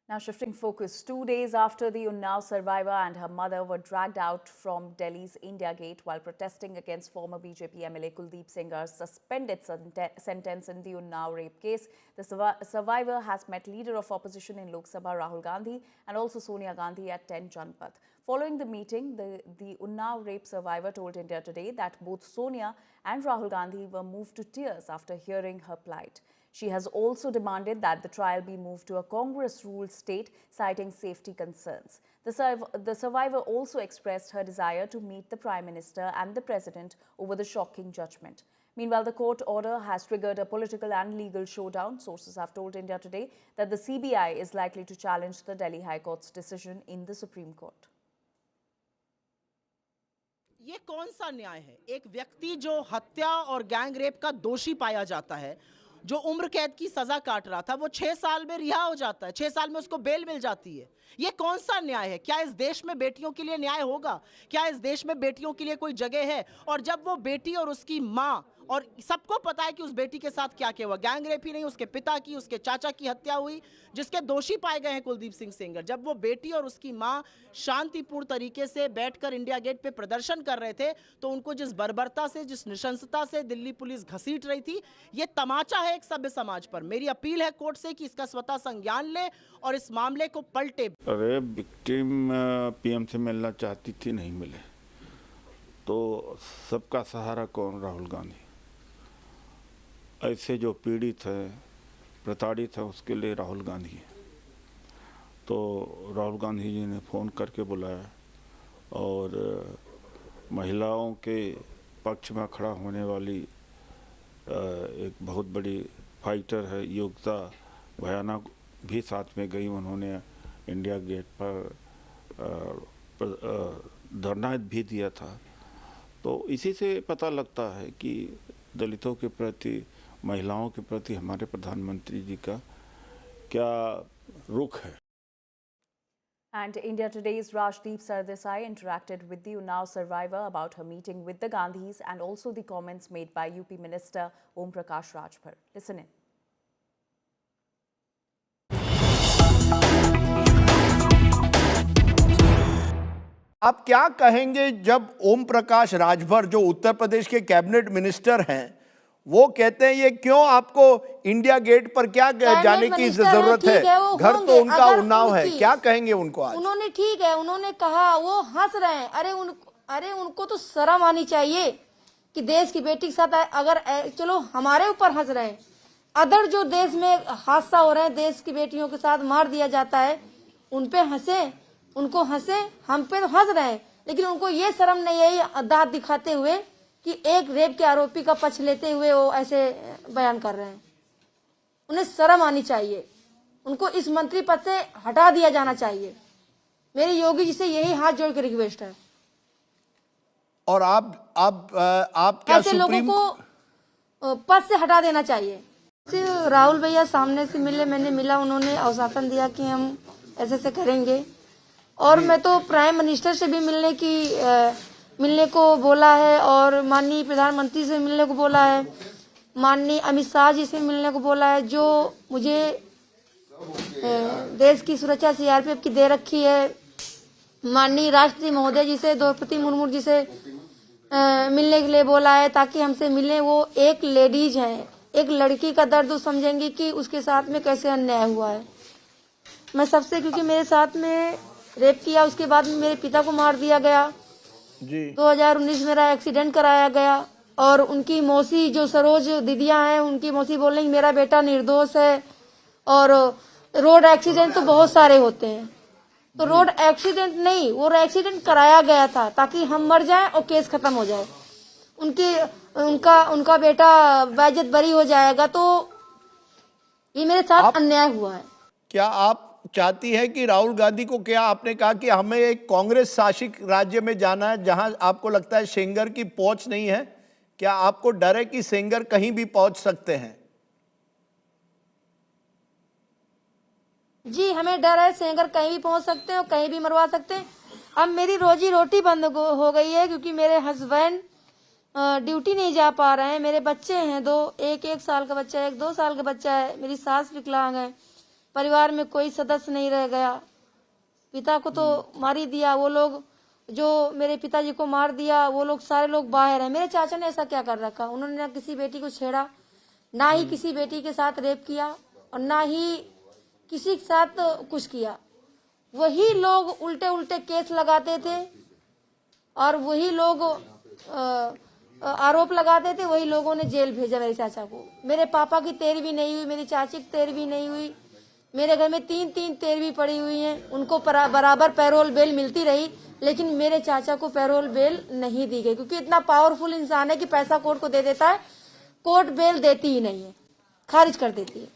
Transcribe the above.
Now shifting focus, 2 days after the Unnao survivor and her mother were dragged out from Delhi's India Gate while protesting against former BJP MLA Kuldeep Sengar's suspended sentence in the Unnao rape case, the survivor has met leader of opposition in Lok Sabha Rahul Gandhi and also Sonia Gandhi at 10 Janpath. Following the meeting, the Unnao rape survivor told India Today that both Sonia and Rahul Gandhi were moved to tears after hearing her plight. She has also demanded that the trial be moved to a Congress-ruled state, citing safety concerns. The survivor also expressed her desire to meet the Prime Minister and the President over the shocking judgment. Meanwhile, the court order has triggered a political and legal showdown. Sources have told India Today that the CBI is likely to challenge the Delhi High Court's decision in the Supreme Court. ये कौन सा न्याय है? एक व्यक्ति जो हत्या और गैंग रेप का दोषी पाया जाता है, जो उम्र कैद की सजा काट रहा था, वो 6 साल में रिहा हो जाता है, 6 साल में उसको बेल मिल जाती है। ये कौन सा न्याय है? क्या इस देश में बेटियों के लिए न्याय होगा? क्या इस देश में बेटियों के लिए कोई जगह है? और जब वो बेटी और उसकी माँ, और सबको पता है कि उस बेटी के साथ क्या क्या हुआ, गैंग रेप ही नहीं, उसके पिता की, उसके चाचा की हत्या हुई, जिसके दोषी पाए गए हैं कुलदीप सिंह सेंगर। जब वो बेटी और उसकी माँ शांतिपूर्ण तरीके से बैठकर इंडिया गेट पे प्रदर्शन कर रहे थे, तो उनको जिस बर्बरता से, जिस नृशंसता से दिल्ली पुलिस घसीट रही थी, ये तमाचा है एक सभ्य समाज पर। मेरी अपील है कोर्ट से कि इसका स्वतः संज्ञान ले और इस मामले को पलटे। अरे विक्टिम पीएम से मिलना चाहती थी, नहीं मिले, तो सबका सहारा कौन? राहुल गांधी। ऐसे जो पीड़ित है, प्रताड़ित है, उसके लिए राहुल गांधी है। तो राहुल गांधी जी ने फ़ोन करके बुलाया और महिलाओं के पक्ष में खड़ा होने वाली एक बहुत बड़ी फाइटर है योगिता भयानक भी साथ में गई। उन्होंने इंडिया गेट पर धरना भी दिया था। तो इसी से पता लगता है कि दलितों के प्रति, महिलाओं के प्रति हमारे प्रधानमंत्री जी का क्या रुख है। And India Today's Rajdeep Sardesai interacted with the Unnao survivor about her meeting with the Gandhis and also the comments made by UP Minister Om Prakash Rajbhar. Listen in. आप क्या कहेंगे जब ओम प्रकाश राजभर, जो उत्तर प्रदेश के कैबिनेट मिनिस्टर हैं, वो कहते हैं ये क्यों आपको इंडिया गेट पर क्या जाने की जरूरत है, घर तो उनका उन्नाव है। क्या कहेंगे उनको आज? उन्होंने ठीक है, उन्होंने कहा, वो हंस रहे हैं। अरे उनको तो शर्म आनी चाहिए कि देश की बेटी के साथ अगर चलो हमारे ऊपर हंस रहे हैं, अदर जो देश में हादसा हो रहे हैं, देश की बेटियों के साथ मार दिया जाता है, उन पे हंसे, उनको हंसे, हम पे तो हंस रहे हैं, लेकिन उनको ये शर्म नहीं है दांत दिखाते हुए कि एक रेप के आरोपी का पक्ष लेते हुए वो ऐसे बयान कर रहे हैं। उन्हें शर्म आनी चाहिए, उनको इस मंत्री पद से हटा दिया जाना चाहिए। मेरी योगी जी से यही हाथ जोड़ के रिक्वेस्ट है। और आप क्या ऐसे लोगों को पद से हटा देना चाहिए। राहुल भैया सामने से मिले, मैंने मिला, उन्होंने आश्वासन दिया कि हम ऐसे करेंगे। और मैं तो प्राइम मिनिस्टर से भी मिलने को बोला है, और माननीय प्रधानमंत्री से मिलने को बोला है, माननीय अमित शाह जी से मिलने को बोला है, जो मुझे देश की सुरक्षा सीआरपीएफ की दे रखी है। माननीय राष्ट्रपति महोदय जी से, द्रौपदी मुर्मू जी से मिलने के लिए बोला है, ताकि हमसे मिले। वो एक लेडीज हैं, एक लड़की का दर्द समझेंगी कि उसके साथ में कैसे अन्याय हुआ है। मैं सबसे, क्योंकि मेरे साथ में रेप किया, उसके बाद में मेरे पिता को मार दिया गया जी। 2019 मेरा एक्सीडेंट कराया गया, और उनकी मौसी जो सरोज दीदियां हैं, उनकी मौसी बोल रही मेरा बेटा निर्दोष है। और रोड एक्सीडेंट तो बहुत सारे होते हैं, तो रोड एक्सीडेंट नहीं, वो एक्सीडेंट कराया गया था ताकि हम मर जाएं और केस खत्म हो जाए। उनका बेटा बाइज्जत बरी हो जाएगा। तो ये मेरे साथ अन्याय हुआ है। क्या आप चाहती है कि राहुल गांधी को, क्या आपने कहा कि हमें एक कांग्रेस शासित राज्य में जाना है जहां आपको लगता है सेंगर की पहुंच नहीं है? क्या आपको डर है कि सेंगर कहीं भी पहुंच सकते हैं? जी, हमें डर है, सेंगर कहीं भी पहुंच सकते हैं और कहीं भी मरवा सकते हैं। अब मेरी रोजी रोटी बंद हो गई है, क्योंकि मेरे हस्बैंड ड्यूटी नहीं जा पा रहे हैं। मेरे बच्चे हैं दो, एक 1 साल का बच्चा है, एक 2 साल का बच्चा है। मेरी सास विकलांग है, परिवार में कोई सदस्य नहीं रह गया। पिता को तो मार ही दिया वो लोग, जो मेरे पिताजी को मार दिया वो लोग सारे लोग बाहर हैं। मेरे चाचा ने ऐसा क्या कर रखा? उन्होंने ना किसी बेटी को छेड़ा, ना ही किसी बेटी के साथ रेप किया और ना ही किसी के साथ कुछ किया। वही लोग उल्टे उल्टे केस लगाते थे और वही लोग आरोप लगाते थे, वही लोगों ने जेल भेजा मेरे चाचा को। मेरे पापा की 13वीं नहीं हुई, मेरी चाची की 13वीं नहीं हुई, मेरे घर में 3-3 13वीं पड़ी हुई हैं। उनको बराबर पैरोल बेल मिलती रही, लेकिन मेरे चाचा को पैरोल बेल नहीं दी गई, क्योंकि इतना पावरफुल इंसान है कि पैसा कोर्ट को दे देता है, कोर्ट बेल देती ही नहीं है, खारिज कर देती है।